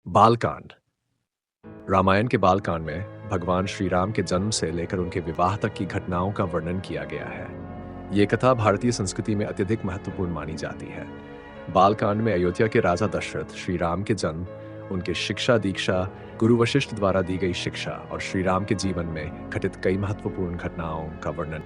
बालकांड। रामायण के बालकांड में भगवान श्री राम के जन्म से लेकर उनके विवाह तक की घटनाओं का वर्णन किया गया है। ये कथा भारतीय संस्कृति में अत्यधिक महत्वपूर्ण मानी जाती है। बालकांड में अयोध्या के राजा दशरथ, श्री राम के जन्म, उनके शिक्षा दीक्षा, गुरु वशिष्ठ द्वारा दी गई शिक्षा और श्री राम के जीवन में घटित कई महत्वपूर्ण घटनाओं का वर्णन।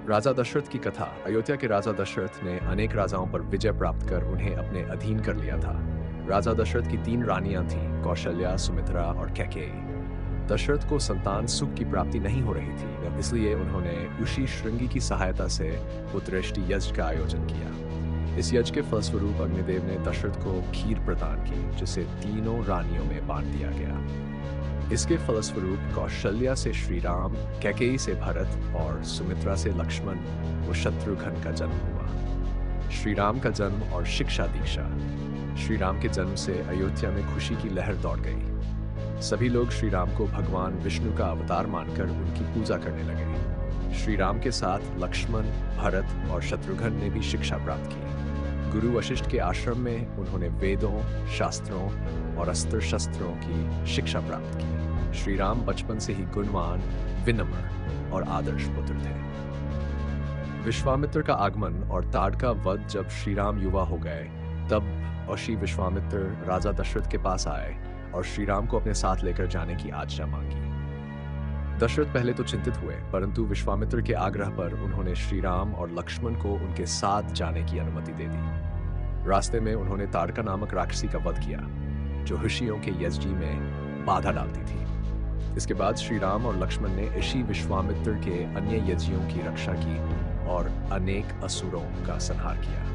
राजा दशरथ की कथा। अयोध्या के राजा दशरथ ने अनेक राजाओं पर विजय प्राप्त कर उन्हें अपने अधीन कर लिया था। राजा दशरथ की 3 रानियां थीं, कौशल्या, सुमित्रा और कैकेयी। दशरथ को संतान सुख की प्राप्ति नहीं हो रही थी, इसलिए उन्होंने ऋषि श्रृंगी की सहायता से पुत्रेष्टि यज्ञ का आयोजन किया। इस यज्ञ के फलस्वरूप अग्निदेव ने दशरथ को खीर प्रदान की, जिसे तीनों रानियों में बांट दिया गया। इसके फलस्वरूप कौशल्या से श्री राम, कैकेयी से भरत और सुमित्रा से लक्ष्मण व शत्रुघ्न का जन्म हुआ। श्री राम का जन्म और शिक्षा दीक्षा। श्री राम के जन्म से अयोध्या में खुशी की लहर दौड़ गई। सभी लोग श्री राम को भगवान विष्णु का अवतार मानकर उनकी पूजा करने लगे। श्री राम के साथ लक्ष्मण, भरत और शत्रुघ्न ने भी शिक्षा प्राप्त की। गुरु वशिष्ठ के आश्रम में उन्होंने वेदों, शास्त्रों और अस्त्र शस्त्रों की शिक्षा प्राप्त की। श्री राम बचपन से ही गुणवान, विनम्र और आदर्श पुत्र थे। विश्वामित्र का आगमन और ताड़ का वध। जब श्री राम युवा हो गए, तब ऋषि विश्वामित्र राजा दशरथ के पास आए और श्री राम को अपने साथ लेकर जाने की आज्ञा मांगी। दशरथ पहले तो चिंतित हुए, परंतु विश्वामित्र के आग्रह पर उन्होंने श्री राम और लक्ष्मण को उनके साथ जाने की अनुमति दे दी। रास्ते में उन्होंने ताड़का नामक राक्षसी का वध किया, जो ऋषियों के यज्ञ में बाधा डालती थी। इसके बाद श्री राम और लक्ष्मण ने ऋषि विश्वामित्र के अन्य यज्ञियों की रक्षा की और अनेक असुरों का संहार किया।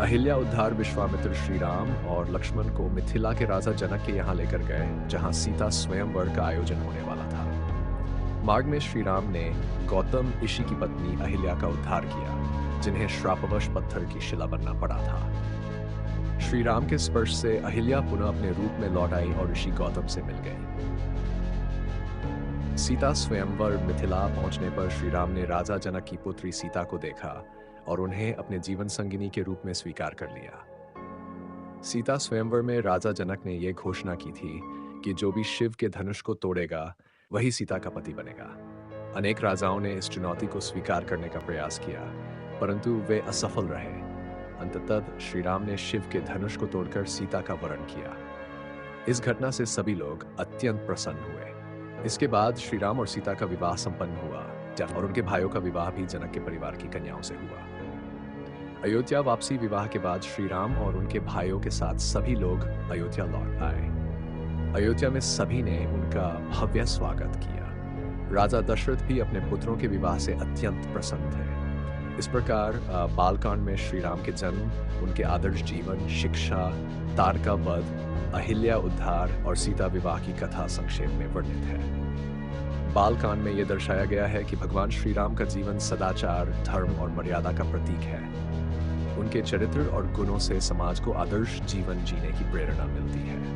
अहिल्या उद्धार। विश्वामित्र श्री राम और लक्ष्मण को मिथिला के राजा जनक के यहाँ लेकर गए, जहाँ सीता स्वयंवर का आयोजन होने वाला था। मार्ग में श्री राम ने गौतम ऋषि की पत्नी अहिल्या का उद्धार किया, जिन्हें श्रापवश पत्थर की शिला बनना पड़ा था। श्री राम के स्पर्श से अहिल्या पुनः अपने रूप में लौट आई और ऋषि गौतम से मिल गई। सीता स्वयंवर मिथिला पहुंचने पर श्री राम ने राजा जनक की पुत्री सीता को देखा और उन्हें अपने जीवन संगिनी के रूप में स्वीकार कर लिया। सीता स्वयंवर में राजा जनक ने यह घोषणा की थी कि जो भी शिव के धनुष को तोड़ेगा, वही सीता का पति बनेगा। अनेक राजाओं ने इस चुनौती को स्वीकार करने का प्रयास किया, परंतु वे असफल रहे। अंततः श्री राम ने शिव के धनुष को तोड़कर सीता का वरण किया। इस घटना से सभी लोग अत्यंत प्रसन्न हुए। इसके बाद श्री राम और सीता का विवाह संपन्न हुआ और उनके भाइयों का विवाह भी जनक के परिवार की कन्याओं से हुआ। अयोध्या वापसी। विवाह के बाद श्री राम और उनके भाइयों के साथ सभी लोग अयोध्या लौट आए। अयोध्या में सभी ने उनका भव्य स्वागत किया। राजा दशरथ भी अपने पुत्रों के विवाह से अत्यंत प्रसन्न थे। इस प्रकार बालकांड में श्री राम के जन्म, उनके आदर्श जीवन, शिक्षा, ताड़ का वध, अहिल्या उद्धार और सीता विवाह की कथा संक्षेप में वर्णित है। बालकांड में यह दर्शाया गया है कि भगवान श्री राम का जीवन सदाचार, धर्म और मर्यादा का प्रतीक है। उनके चरित्र और गुणों से समाज को आदर्श जीवन जीने की प्रेरणा मिलती है।